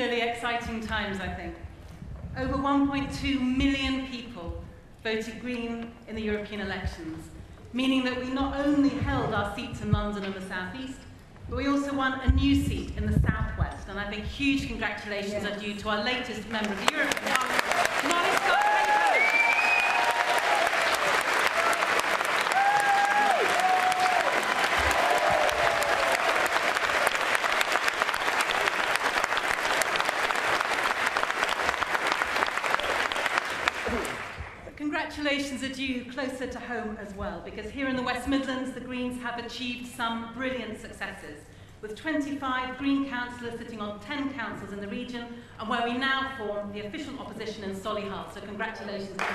particularly exciting times, I think. Over 1.2 million people voted Green in the European elections, meaning that we not only held our seats in London and the South East, but we also won a new seat in the South West. And I think huge congratulations are due to our latest member of the European Parliament, Molly Scott. Congratulations are due closer to home as well, because here in the West Midlands, the Greens have achieved some brilliant successes, with 25 Green councillors sitting on 10 councils in the region, and where we now form the official opposition in Solihull. So congratulations to all.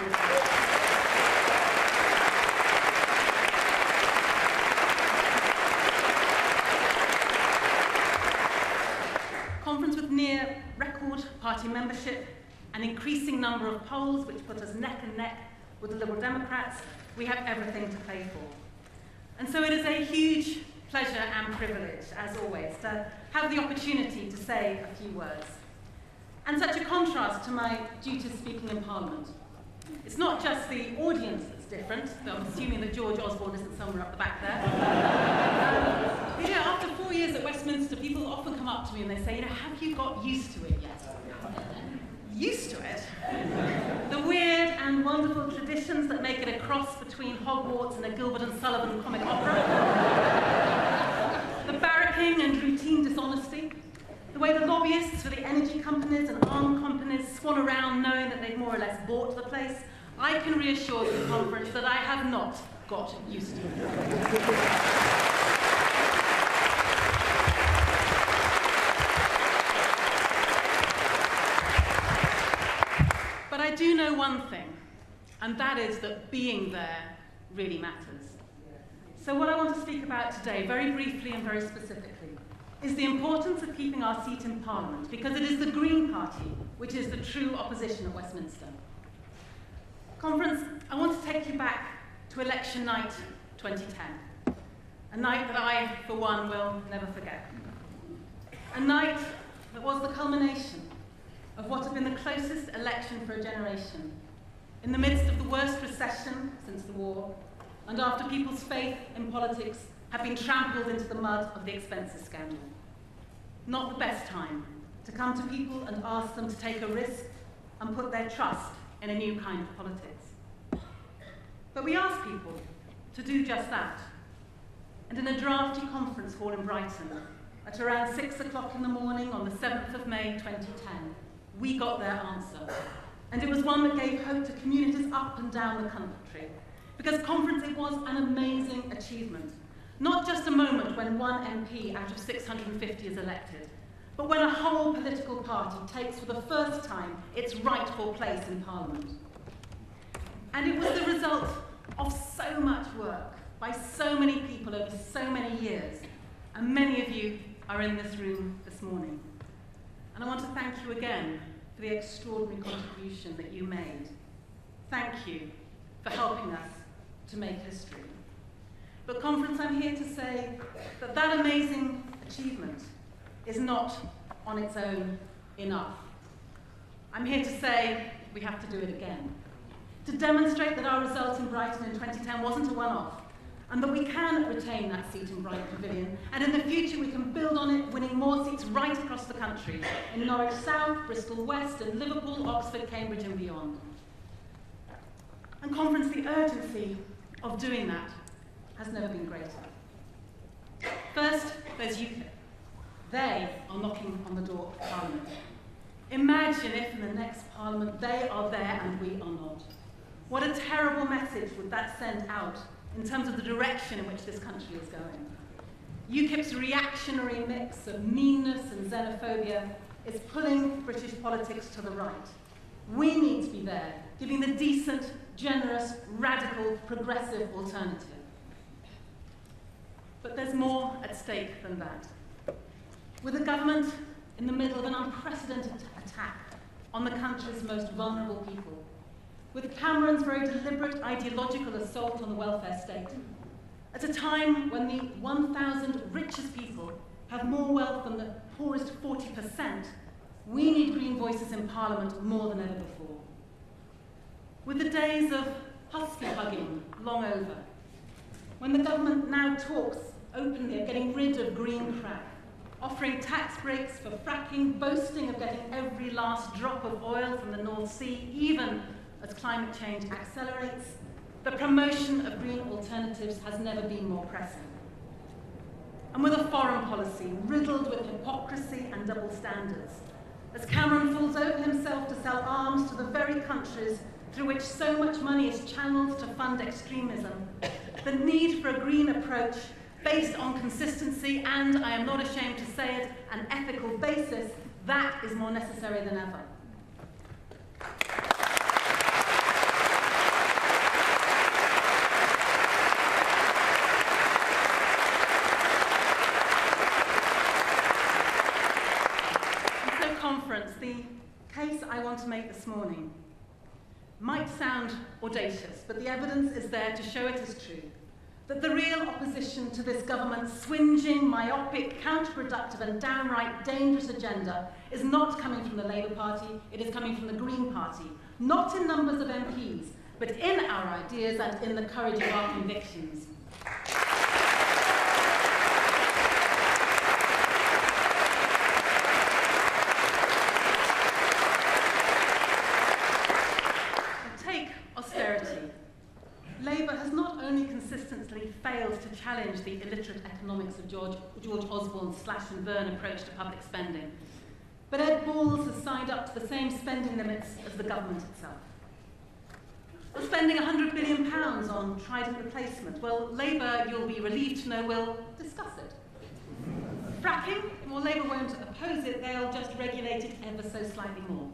Conference with near record party membership, an increasing number of polls which put us neck and neck with the Liberal Democrats, we have everything to play for. And so it is a huge pleasure and privilege, as always, to have the opportunity to say a few words. And such a contrast to my duties speaking in Parliament. It's not just the audience that's different, though I'm assuming that George Osborne isn't somewhere up the back there. After 4 years at Westminster, people often come up to me and they say, have you got used to it yet? Used to it? The weird and wonderful traditions that make it a cross between Hogwarts and a Gilbert and Sullivan comic opera. The barracking and routine dishonesty. The way the lobbyists for the energy companies and arm companies swan around knowing that they've more or less bought the place. I can reassure the conference that I have not got used to it. But I do know one thing, and that is that being there really matters. So what I want to speak about today, very briefly and very specifically, is the importance of keeping our seat in Parliament, because it is the Green Party which is the true opposition at Westminster. Conference, I want to take you back to election night 2010, a night that I, for one, will never forget. A night that was the culmination of what had been the closest election for a generation, in the midst of the worst recession since the war, and after people's faith in politics had been trampled into the mud of the expenses scandal. Not the best time to come to people and ask them to take a risk and put their trust in a new kind of politics. But we asked people to do just that. And in a drafty conference hall in Brighton, at around 6 o'clock in the morning on the 7th of May 2010, we got their answer. And it was one that gave hope to communities up and down the country. Because conference, it was an amazing achievement. Not just a moment when one MP out of 650 is elected, but when a whole political party takes for the first time its rightful place in Parliament. And it was the result of so much work by so many people over so many years, and many of you are in this room this morning. And I want to thank you again for the extraordinary contribution that you made. Thank you for helping us to make history. But conference, I'm here to say that that amazing achievement is not on its own enough. I'm here to say we have to do it again. To demonstrate that our result in Brighton in 2010 wasn't a one-off, and that we can retain that seat in Brighton Pavilion, and in the future we can build on it, winning more seats right across the country, in Norwich South, Bristol West, and Liverpool, Oxford, Cambridge and beyond. And conference, the urgency of doing that has never been greater. First, there's UKIP. They are knocking on the door of Parliament. Imagine if in the next Parliament they are there and we are not. What a terrible message would that send out in terms of the direction in which this country is going. UKIP's reactionary mix of meanness and xenophobia is pulling British politics to the right. We need to be there, giving the decent, generous, radical, progressive alternative. But there's more at stake than that. With a government in the middle of an unprecedented attack on the country's most vulnerable people, with Cameron's very deliberate ideological assault on the welfare state, at a time when the 1,000 richest people have more wealth than the poorest 40%, we need green voices in Parliament more than ever before. With the days of husky hugging long over, when the government now talks openly of getting rid of green crap, offering tax breaks for fracking, boasting of getting every last drop of oil from the North Sea, even as climate change accelerates, the promotion of green alternatives has never been more pressing. And with a foreign policy riddled with hypocrisy and double standards, as Cameron falls over himself to sell arms to the very countries through which so much money is channeled to fund extremism, the need for a green approach based on consistency and, I am not ashamed to say it, an ethical basis, that is more necessary than ever. The case I want to make this morning might sound audacious, but the evidence is there to show it is true, that the real opposition to this government's swinging, myopic, counterproductive and downright dangerous agenda is not coming from the Labour Party, it is coming from the Green Party, not in numbers of MPs, but in our ideas and in the courage of our convictions. Labour has not only consistently failed to challenge the illiterate economics of George Osborne's slash-and-burn approach to public spending, but Ed Balls has signed up to the same spending limits as the government itself. We're spending £100 billion on Trident replacement. Well, Labour, you'll be relieved to know, will discuss it. Fracking? Well, Labour won't oppose it, they'll just regulate it ever so slightly more.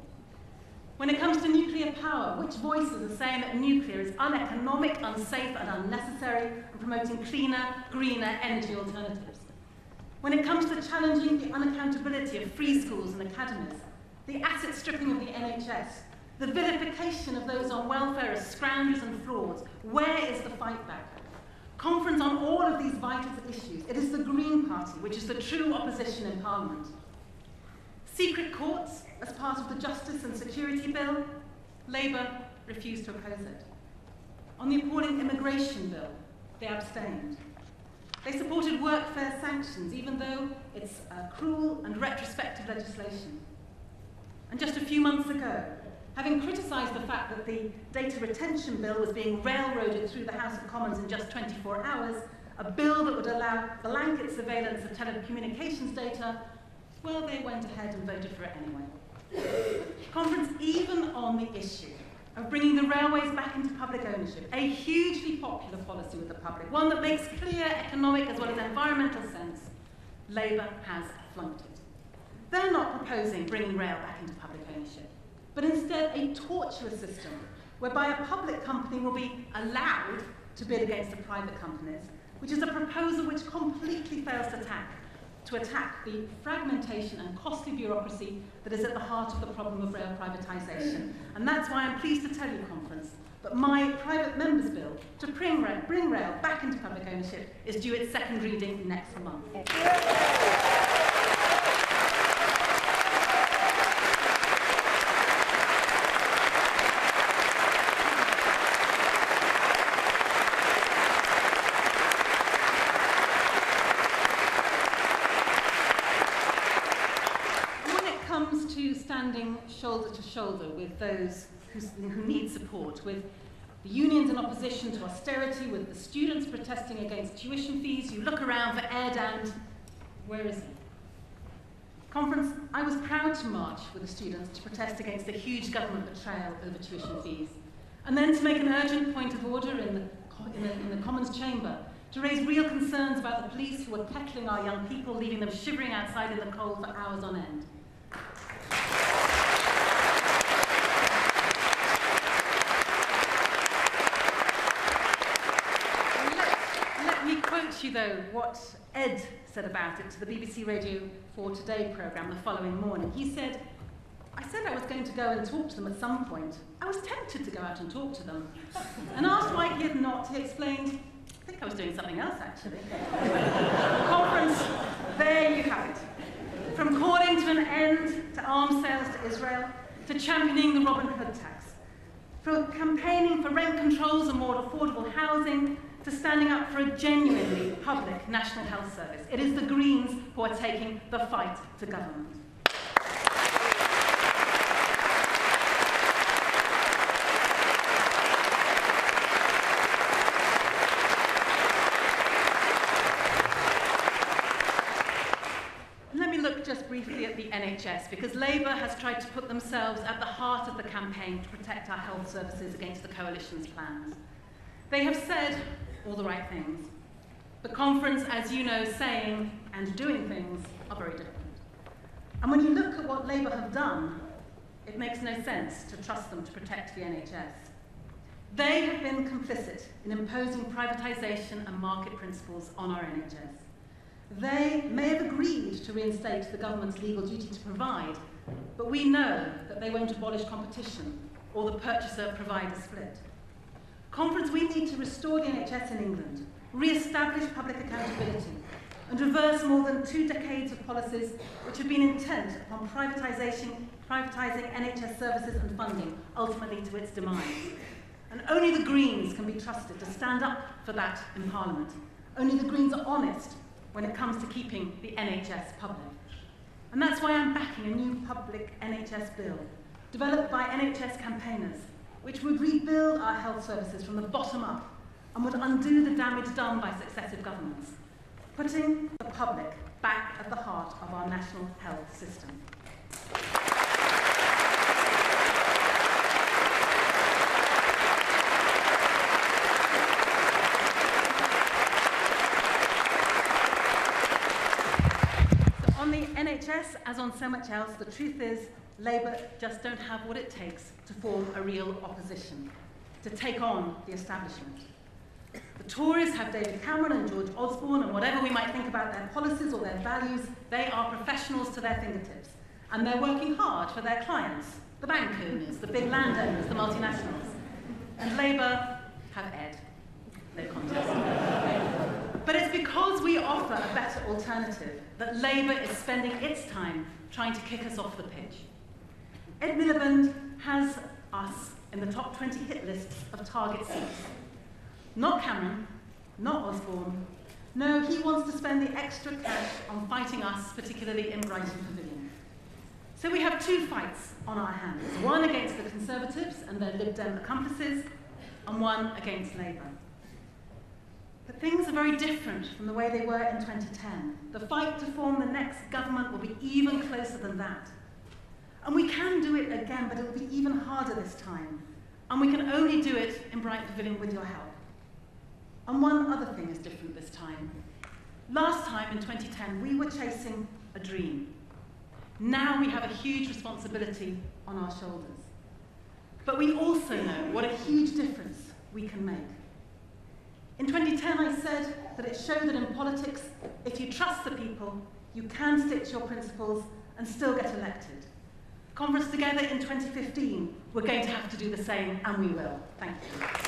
When it comes to nuclear power, which voices are saying that nuclear is uneconomic, unsafe and unnecessary and promoting cleaner, greener energy alternatives? When it comes to challenging the unaccountability of free schools and academies, the asset stripping of the NHS, the vilification of those on welfare as scoundrels and frauds, where is the fight back? Conference on all of these vital issues. It is the Green Party which is the true opposition in Parliament. Secret courts as part of the Justice and Security Bill, Labour refused to oppose it. On the appalling immigration bill, they abstained. They supported workfare sanctions, even though it's cruel and retrospective legislation. And just a few months ago, having criticised the fact that the data retention bill was being railroaded through the House of Commons in just 24 hours, a bill that would allow blanket surveillance of telecommunications data, well, they went ahead and voted for it anyway. Conference even on the issue of bringing the railways back into public ownership, a hugely popular policy with the public, one that makes clear economic as well as environmental sense, Labour has flunked it. They're not proposing bringing rail back into public ownership, but instead a tortuous system whereby a public company will be allowed to bid against the private companies, which is a proposal which completely fails to attack the fragmentation and costly bureaucracy that is at the heart of the problem of rail privatisation. And that's why I'm pleased to tell you, Conference, that my private member's bill to bring rail back into public ownership is due its second reading next month. Standing shoulder to shoulder with those who need support, with the unions in opposition to austerity, with the students protesting against tuition fees. You look around for Ed, where is he? Conference, I was proud to march with the students to protest against the huge government betrayal over tuition fees, and then to make an urgent point of order in the Commons chamber to raise real concerns about the police who were kettling our young people, leaving them shivering outside in the cold for hours on end. You though what Ed said about it to the BBC Radio 4 Today programme the following morning. He said, I said I was going to go and talk to them at some point. I was tempted to go out and talk to them. And asked why he had not, he explained, I think I was doing something else actually. Conference, there you have it. From calling to an end to arms sales to Israel, to championing the Robin Hood tax, from campaigning for rent controls and more affordable housing, to standing up for a genuinely public national health service. It is the Greens who are taking the fight to government. Just briefly at the NHS, because Labour has tried to put themselves at the heart of the campaign to protect our health services against the coalition's plans. They have said all the right things. The conference, as you know, saying and doing things are very different. And when you look at what Labour have done, it makes no sense to trust them to protect the NHS. They have been complicit in imposing privatisation and market principles on our NHS. They may have agreed to reinstate the government's legal duty to provide, but we know that they won't abolish competition or the purchaser-provider split. Conference, we need to restore the NHS in England, re-establish public accountability, and reverse more than 2 decades of policies which have been intent upon privatising NHS services and funding, ultimately to its demise. And only the Greens can be trusted to stand up for that in Parliament. Only the Greens are honest when it comes to keeping the NHS public. And that's why I'm backing a new public NHS bill, developed by NHS campaigners, which would rebuild our health services from the bottom up and would undo the damage done by successive governments, putting the public back at the heart of our national health system. NHS, as on so much else, the truth is Labour just don't have what it takes to form a real opposition, to take on the establishment. The Tories have David Cameron and George Osborne, and whatever we might think about their policies or their values, they are professionals to their fingertips, and they're working hard for their clients, the bank owners, the big landowners, the multinationals. And Labour have Ed. No contest. But it's because we offer a better alternative that Labour is spending its time trying to kick us off the pitch. Ed Miliband has us in the top 20 hit lists of target seats. Not Cameron, not Osborne. No, he wants to spend the extra cash on fighting us, particularly in Brighton Pavilion. So we have 2 fights on our hands, one against the Conservatives and their Lib Dem accomplices, and one against Labour. But things are very different from the way they were in 2010. The fight to form the next government will be even closer than that. And we can do it again, but it will be even harder this time. And we can only do it in Brighton Pavilion with your help. And one other thing is different this time. Last time, in 2010, we were chasing a dream. Now we have a huge responsibility on our shoulders. But we also know what a huge difference we can make. In 2010, I said that it showed that in politics, if you trust the people, you can stick to your principles and still get elected. Conference together in 2015, we're going to have to do the same, and we will. Thank you.